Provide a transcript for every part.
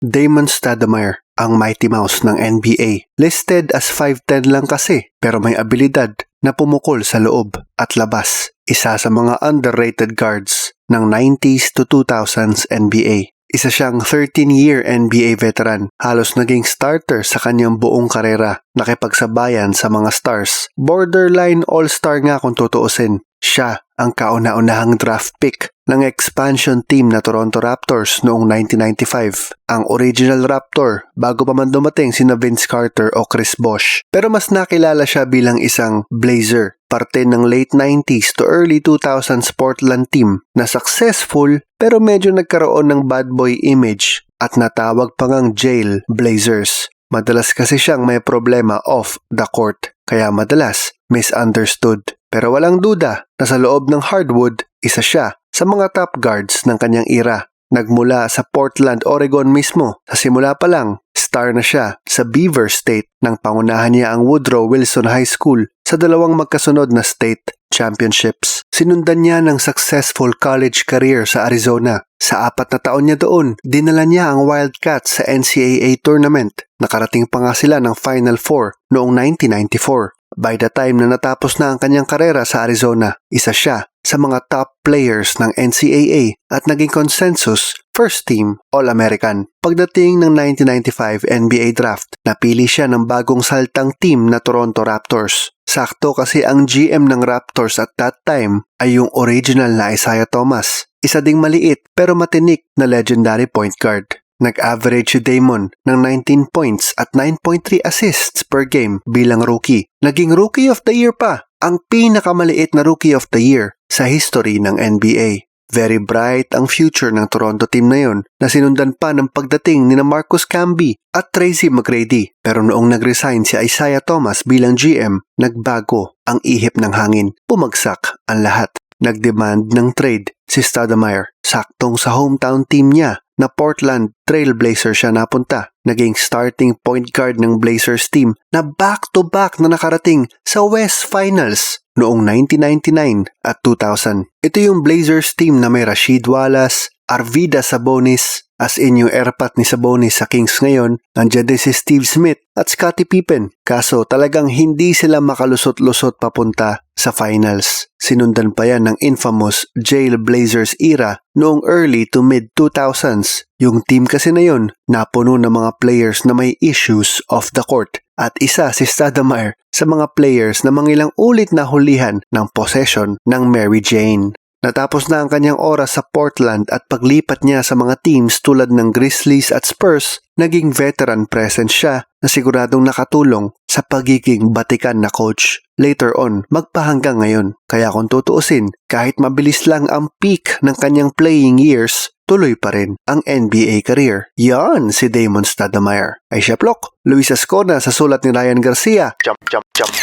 Damon Stoudemire, ang Mighty Mouse ng NBA. Listed as 5'10 lang kasi, pero may abilidad na pumukol sa loob at labas. Isa sa mga underrated guards ng 90s to 2000s NBA. Isa siyang 13-year NBA veteran, halos naging starter sa kanyang buong karera, nakipagsabayan sa mga stars. Borderline all-star nga kung tutuusin. Siya ang kauna-unahang draft pick ng expansion team na Toronto Raptors noong 1995. Ang original Raptor bago pa man dumating sina Vince Carter o Chris Bosh. Pero mas nakilala siya bilang isang Blazer, parte ng late 90s to early 2000s Portland team na successful pero medyo nagkaroon ng bad boy image at natawag pa ngang Jail Blazers. Madalas kasi siyang may problema off the court, kaya madalas misunderstood. Pero walang duda na sa loob ng hardwood, isa siya sa mga top guards ng kanyang era. Nagmula sa Portland, Oregon mismo. Sa simula pa lang, star na siya sa Beaver State nang pangunahan niya ang Woodrow Wilson High School sa dalawang magkasunod na state championships. Sinundan niya ng successful college career sa Arizona. Sa 4 na taon niya doon, dinala niya ang Wildcats sa NCAA tournament. Nakarating pa nga sila ng Final Four noong 1994. By the time na natapos na ang kanyang karera sa Arizona, isa siya sa mga top players ng NCAA at naging consensus first team All-American. Pagdating ng 1995 NBA Draft, napili siya ng bagong saltang team na Toronto Raptors. Sakto kasi ang GM ng Raptors at that time ay yung original na Isaiah Thomas. Isa ding maliit pero matinik na legendary point guard. Nag-average si Damon ng 19 points at 9.3 assists per game bilang rookie. Naging Rookie of the Year pa, ang pinakamaliit na Rookie of the Year sa history ng NBA. Very bright ang future ng Toronto team na yon na sinundan pa ng pagdating ni Marcus Camby at Tracy McGrady. Pero noong nag-resign si Isaiah Thomas bilang GM, nagbago ang ihip ng hangin. Bumagsak ang lahat. Nag-demand ng trade si Stoudemire. Saktong sa hometown team niya na Portland Trail Blazers siya napunta. Naging starting point guard ng Blazers team na back-to-back na nakarating sa West Finals noong 1999 at 2000. Ito yung Blazers team na may Rasheed Wallace, Arvydas Sabonis, as in yung airpat ni Sabonis sa Kings ngayon, nandiyan din si Steve Smith at Scottie Pippen. Kaso talagang hindi sila makalusot-lusot papunta sa finals. Sinundan pa yan ng infamous Jail Blazers era noong early to mid-2000s. Yung team kasi na yun, napuno ng mga players na may issues off the court. At isa si Stoudemire sa mga players na mangilang ulit na hulihan ng possession ng Mary Jane. Natapos na ang kanyang oras sa Portland at paglipat niya sa mga teams tulad ng Grizzlies at Spurs, naging veteran presence siya na siguradong nakatulong sa pagiging batikan na coach. Later on, magpahanggang ngayon. Kaya kung tutuusin, kahit mabilis lang ang peak ng kanyang playing years, tuloy pa rin ang NBA career. Yan si Damon Stoudemire. Aisha Plok, Luis Ascona sa sulat ni Ryan Garcia.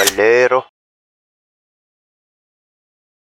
Balero.